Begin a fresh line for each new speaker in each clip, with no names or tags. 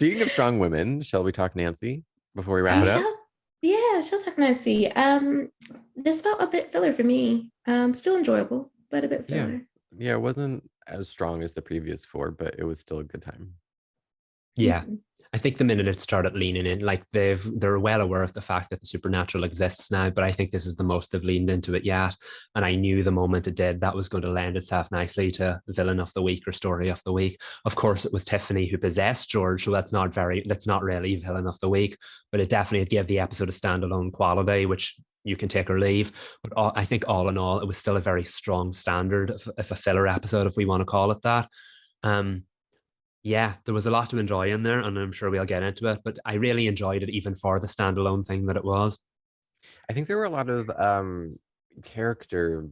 Speaking of strong women, shall we talk Nancy before we wrap
Oh,
it up?
she'll talk Nancy. This felt a bit filler for me. Still enjoyable, but a bit
Yeah.
filler.
Yeah, it wasn't as strong as the previous four, but it was still a good time.
Yeah.
Mhm.
I think the minute it started leaning in, like they're well aware of the fact that the supernatural exists now, but I think this is the most they've leaned into it yet. And I knew the moment it did, that was going to lend itself nicely to villain of the week or story of the week. Of course, it was Tiffany who possessed George, so that's not really villain of the week, but it definitely gave the episode a standalone quality, which you can take or leave. But I think all in all, it was still a very strong standard if a filler episode, if we want to call it that. Um, yeah, there was a lot to enjoy in there, and I'm sure we'll get into it. But I really enjoyed it, even for the standalone thing that it was.
I think there were a lot of character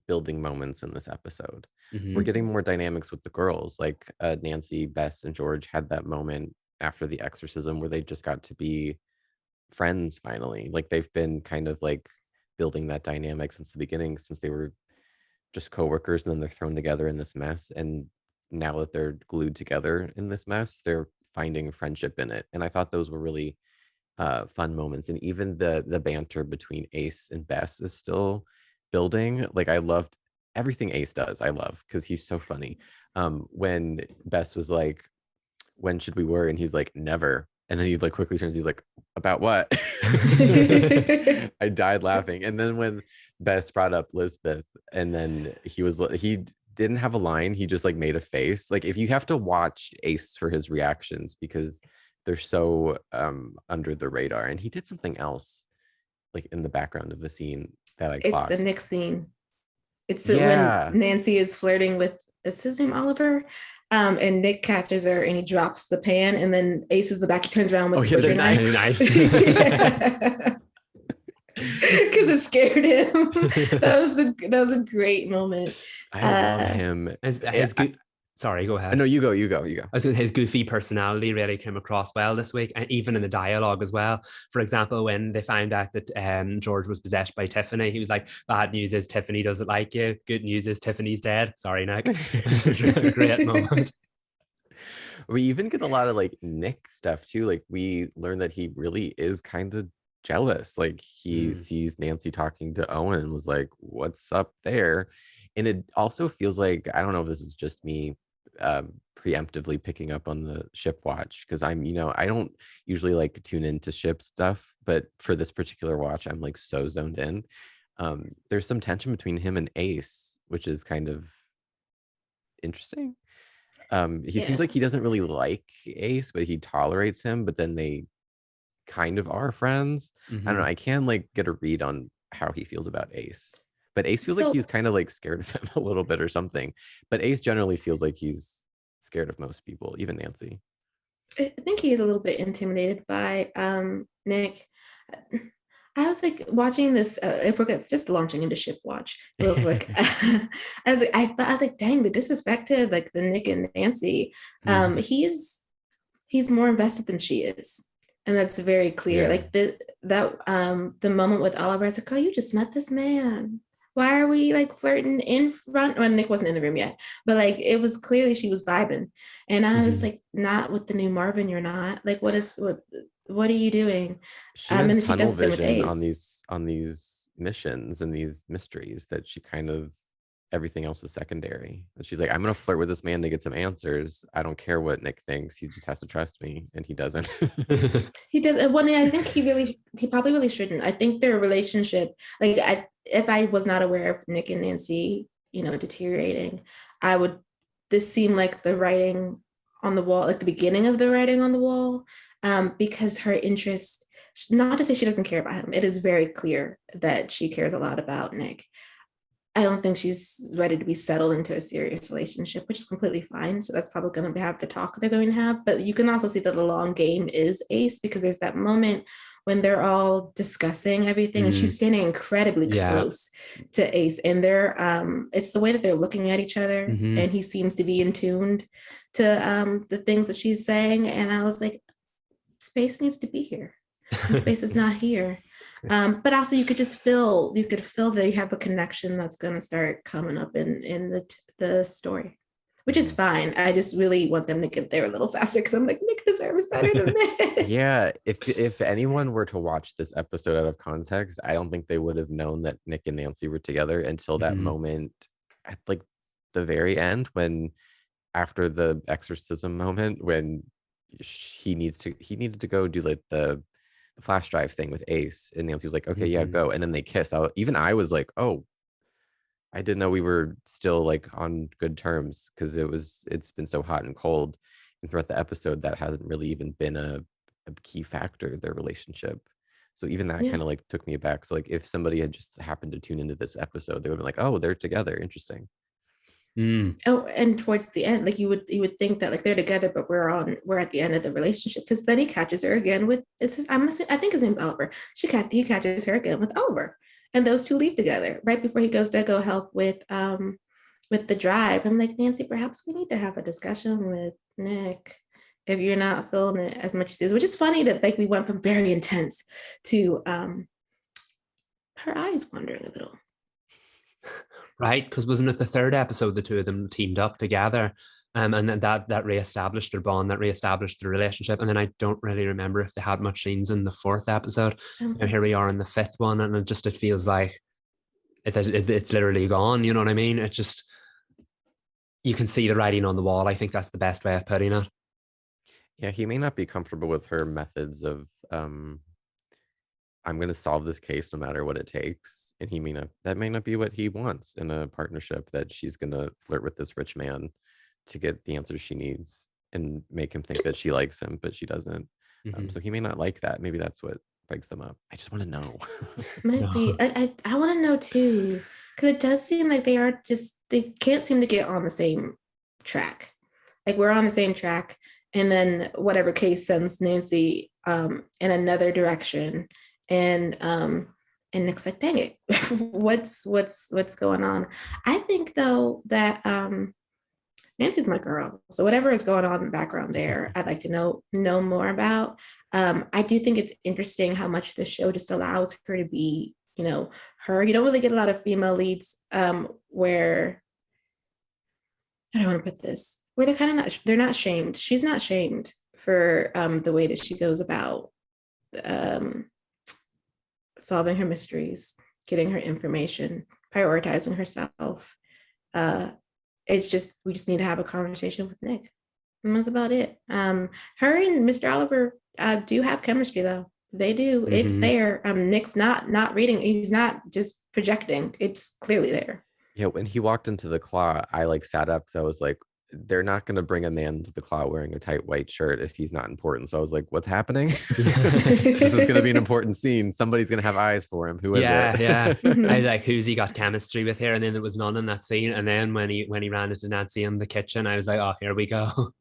building moments in this episode. We're
Mm-hmm.
getting more dynamics with the girls. Like Nancy, Bess, and George had that moment after the exorcism where they just got to be friends finally. Like they've been kind of like building that dynamic since the beginning, since they were just coworkers and then they're thrown together in this mess. And now that they're glued together in this mess, they're finding friendship in it. And I thought those were really fun moments. And even the banter between Ace and Bess is still building. Like I loved everything Ace does. I love because he's so funny. When Bess was like, "When should we worry?" and he's like, "Never." And then he like quickly turns, he's like, "About what?" I died laughing. And then when Bess brought up Lisbeth, and then he didn't have a line, he just like made a face. Like if you have to watch Ace for his reactions because they're so under the radar. And he did something else like in the background of the scene that I
It's a
clocked.
Nick scene. It's when
Yeah.
Nancy is flirting with, is his name Oliver? And Nick catches her and he drops the pan, and then Ace is the back. He turns around with
Oh
the
yeah, the
butcher knife.
knife.
Because it scared him. That was a great moment.
I love
Uh,
him.
His good. Sorry, go ahead.
No, you go, you go, you go.
I was saying his goofy personality really came across well this week, and even in the dialogue as well. For example, when they found out that George was possessed by Tiffany, he was like, "Bad news is Tiffany doesn't like you. Good news is Tiffany's dead." Sorry, Nick. Great moment.
We even get a lot of like Nick stuff too. Like we learn that he really is kind of jealous. Like he
Mm.
sees Nancy talking to Owen and was like, "What's up there?" And it also feels like, I don't know if this is just me preemptively picking up on the ship watch, because I don't usually like tune into ship stuff, but for this particular watch, I'm like so zoned in. There's some tension between him and Ace, which is kind of interesting. He seems
yeah.
like he doesn't really like Ace, but he tolerates him, but then they kind of are friends. I don't know.
Mm-hmm.
I can like get a read on how he feels about Ace. But Ace feels like
So
he's kind of like scared of him a little bit or something. But Ace generally feels like he's scared of most people, even Nancy.
I think he is a little bit intimidated by Nick. I was like watching this. If we're just launching into ship watch real quick, I was like, dang, the disrespect to like the Nick and Nancy.
Mm,
He's more invested than she is, and that's very clear.
yeah.
Like the moment with Oliver, I was like, oh, you just met this man. Why are we like flirting in front? Well, Nick wasn't in the room yet, but like it was clearly she was vibing, and I was
Mhm.
like, not with the new Marvin. You're not. Like, what are you doing?
She has
And then she
tunnel
does the same with
vision on
Ace.
these missions and these mysteries that she kind of, everything else is secondary. And she's like, I'm gonna flirt with this man to get some answers. I don't care what Nick thinks. He just has to trust me, and he doesn't.
He does. One, I think he probably really shouldn't. I think their relationship, like, if I was not aware of Nick and Nancy, deteriorating, I would. This seemed like the writing on the wall, like the beginning of the writing on the wall, because her interest. Not to say she doesn't care about him. It is very clear that she cares a lot about Nick. I don't think she's ready to be settled into a serious relationship, which is completely fine. So that's probably going to have the talk they're going to have. But you can also see that the long game is Ace, because there's that moment when they're all discussing everything and she's
Mm,
standing incredibly
yeah.
close to Ace, and it's the way that they're looking at each other,
Mm-hmm.
and he seems to be in tuned to the things that she's saying. And I was like, space needs to be here, and space is not here. But also you could feel that you have a connection that's going to start coming up in the story. which is fine. I just really want them to get there a little faster because I'm like, Nick deserves better than this.
Yeah, if anyone were to watch this episode out of context, I don't think they would have known that Nick and Nancy were together until that moment at like the very end, when after the exorcism moment, when he needed to go do like the flash drive thing with Ace, and Nancy was like, okay, yeah, go, and then they kiss. I was like, oh, I didn't know we were still like on good terms, because it's been so hot and cold, and throughout the episode that hasn't really even been a key factor, their relationship. So even that kind of like took me aback. So like if somebody had just happened to tune into this episode, they would have been like, oh, they're together, interesting.
Oh, and towards the end, like you would think that like they're together, but we're at the end of the relationship, because then he catches her again with I think his name's Oliver. He catches her again with Oliver, and those two leave together right before he goes to go help with the drive. I'm like, Nancy, perhaps we need to have a discussion with Nick if you're not feeling it as much as he is. Which is funny that like we went from very intense to her eyes wandering a little.
Right, because wasn't it the third episode the two of them teamed up together, and then that reestablished their bond, that reestablished their relationship, and then I don't really remember if they had much scenes in the fourth episode. And here we are in the fifth one, and it feels like it's literally gone. You know what I mean? It's just, you can see the writing on the wall. I think that's the best way of putting it.
Yeah, he may not be comfortable with her methods of I'm going to solve this case no matter what it takes. And that may not be what he wants in a partnership, that she's going to flirt with this rich man to get the answers she needs and make him think that she likes him, but she doesn't. So he may not like that. Maybe that's what breaks them up. I just want to know.
Might be. I want to know too, because it does seem like they can't seem to get on the same track. Like we're on the same track, and then whatever case sends Nancy in another direction, and Nick's like, dang it, what's going on? I think though that Nancy's my girl, so whatever is going on in the background there, I'd like to know more about. I do think it's interesting how much the show just allows her to be, her. You don't really get a lot of female leads where, I don't want to put this, where they're not shamed. She's not shamed for the way that she goes about solving her mysteries, getting her information, prioritizing herself. It's just, we just need to have a conversation with Nick. And that's about it. Her and Mr. Oliver do have chemistry though. They do. It's there. Nick's not reading. He's not just projecting. It's clearly there.
Yeah, when he walked into the claw, I like sat up, because I was like, they're not going to bring a man to the claw wearing a tight white shirt if he's not important. So I was like, what's happening? This is going to be an important scene. Somebody's going to have eyes for him. Who is it?
Yeah. I was like, who's he got chemistry with here? And then there was none in that scene. And then when he ran into Nancy in the kitchen, I was like, oh, here we go.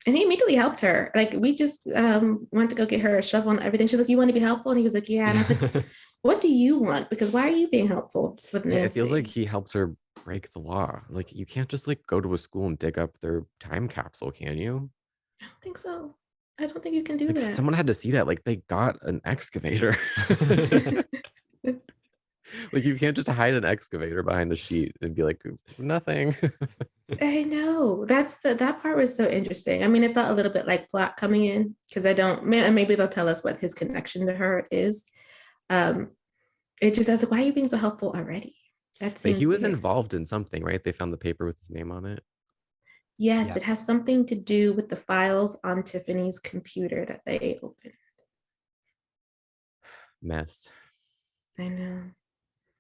And he immediately helped her. Like, we just went to go get her a shovel and everything. She's like, you want to be helpful? And he was like, yeah. And I was like, what do you want? Because why are you being helpful with Nancy?
Yeah, it feels like he helped her break the law. Like, you can't just like go to a school and dig up their time capsule, can you?
I don't think so. I don't think you can do
like,
that.
Someone had to see that. Like, they got an excavator. Like, you can't just hide an excavator behind the sheet and be like, nothing.
I know. That part was so interesting. I mean, it felt a little bit like plot coming in, because maybe they'll tell us what his connection to her is. It just, I was like, why are you being so helpful already?
But he was involved in something, right? They found the paper with his name on it.
Yes, It has something to do with the files on Tiffany's computer that they opened.
Mess.
I know.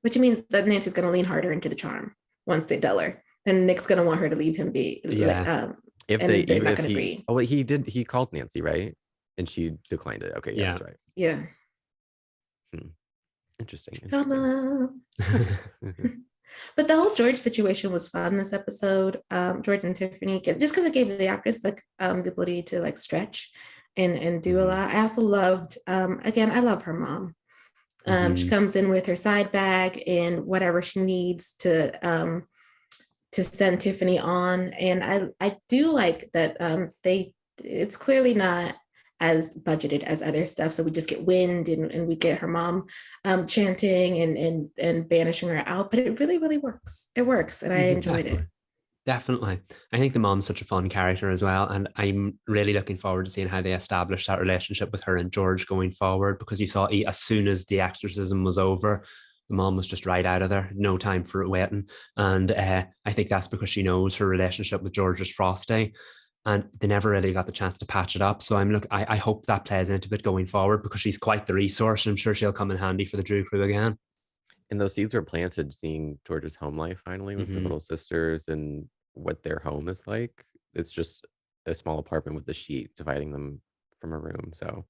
Which means that Nancy's going to lean harder into the charm once they dull her. Then Nick's going to want her to leave him be.
Yeah.
They're not going to agree.
Oh, wait, he called Nancy, right? And she declined it. Okay, yeah. That's right.
Yeah.
Interesting.
But the whole George situation was fun this episode. George and Tiffany, just because it gave the actress the ability to like stretch and do a lot. I also loved, again, I love her mom. She comes in with her side bag and whatever she needs to send Tiffany on. And I do like that it's clearly not as budgeted as other stuff. So we just get wind and we get her mom chanting and banishing her out. But it really, really works. It works. And I enjoyed it.
Definitely. I think the mom's such a fun character as well. And I'm really looking forward to seeing how they establish that relationship with her and George going forward, because you saw as soon as the exorcism was over, the mom was just right out of there, no time for it waiting. And I think that's because she knows her relationship with George is frosty, and they never really got the chance to patch it up. So I hope that plays into it going forward, because she's quite the resource. I'm sure she'll come in handy for the Drew crew again.
And those seeds were planted seeing George's home life finally with her little sisters and what their home is like. It's just a small apartment with a sheet dividing them from a room. So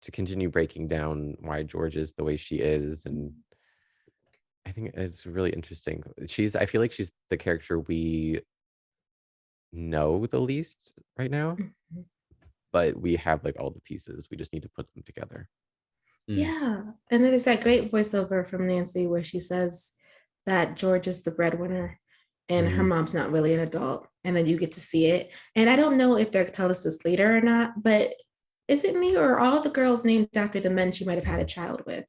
to continue breaking down why George is the way she is, and I think it's really interesting. I feel like she's the character we know the least right now,
Mhm.
but we have like all the pieces. We just need to put them together.
Yeah. And then there's that great voiceover from Nancy where she says that George is the breadwinner and her mom's not really an adult. And then you get to see it. And I don't know if they'll tell us this later or not, but is it me or are all the girls named after the men she might have had a child with?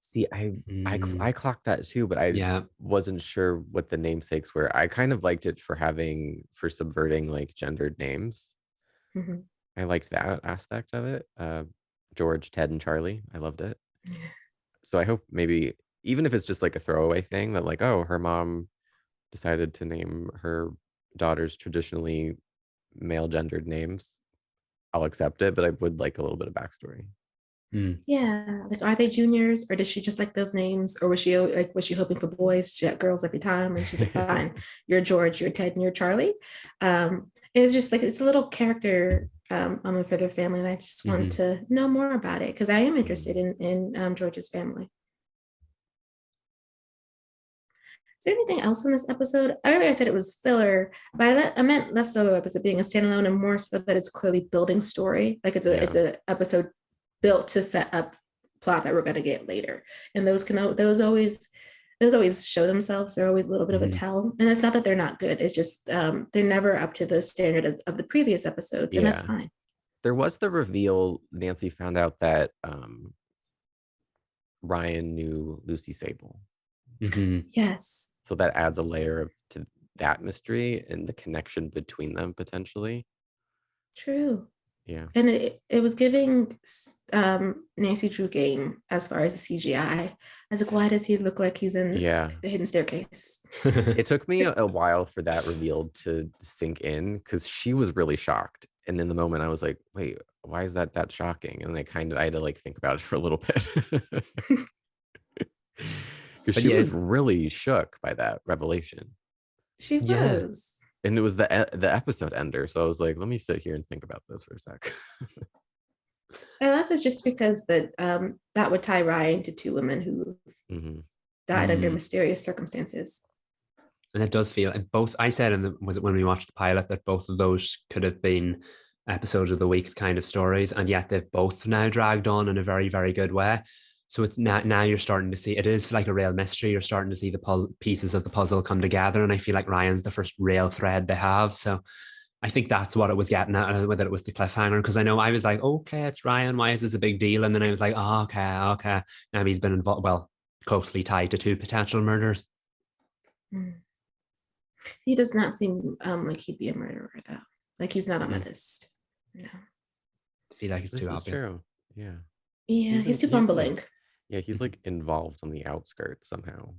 See, I clocked that too, but I
Yeah.
wasn't sure what the namesakes were. I kind of liked it for subverting like gendered names.
Mhm.
I liked that aspect of it. George, Ted, and Charlie. I loved it. So I hope maybe even if it's just like a throwaway thing that like, oh, her mom decided to name her daughters traditionally male gendered names, I'll accept it, but I would like a little bit of backstory.
Yeah, like are they juniors or does she just like those names, or was she hoping for boys? She got girls every time, and she's like, fine, you're George, you're Ted, and you're Charlie. It's just like it's a little character moment for their family, and I just want to know more about it because I am interested in George's family. Is there anything else in this episode? Earlier I said it was filler, but I meant less so of it being a standalone and more so that it's clearly building story. Like it's a episode built to set up plot that we're going to get later, and those always show themselves. They're always a little bit of a tell, and it's not that they're not good. It's just they're never up to the standard of the previous episodes, and that's fine.
There was the reveal. Nancy found out that Ryan knew Lucy Sable.
Yes.
So that adds a layer to that mystery and the connection between them potentially.
True.
Yeah.
And it was giving Nancy Drew game as far as the CGI. I was like, why does he look like he's in the hidden staircase?
It took me a while for that reveal to sink in because she was really shocked. And in the moment I was like, wait, why is that shocking? And I had to like think about it for a little bit. Because she was really shook by that revelation.
She was.
And it was the episode ender. So I was like, let me sit here and think about this for a sec.
And that's just because that would tie Ryan to two women who died under mysterious circumstances.
And it does feel, and both, I said, was it when we watched the pilot, that both of those could have been episodes of the week's kind of stories, and yet they've both now dragged on in a very, very good way. So it's now you're starting to see, it is like a real mystery. You're starting to see the pieces of the puzzle come together. And I feel like Ryan's the first real thread they have. So I think that's what it was getting at, whether it was the cliffhanger. Because I know I was like, okay, it's Ryan. Why is this a big deal? And then I was like, oh, okay. Now he's been involved, well, closely tied to two potential murders.
He does not seem like he'd be a murderer, though. Like he's not on my list. No.
I feel like it's too obvious.
True. Yeah.
Yeah, he's too bumbling.
Yeah, he's like involved on the outskirts somehow,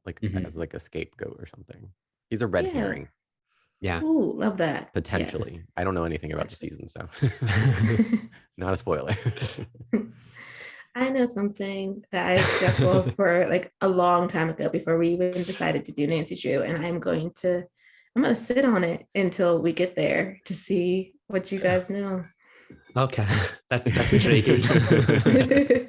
like as like a scapegoat or something. He's a red herring.
Yeah.
Ooh, love that.
Potentially. Yes. I don't know anything about the season, so not a spoiler.
I know something that I just for like a long time ago before we even decided to do Nancy Drew, and I'm going to sit on it until we get there to see what you guys know.
Okay, that's intriguing.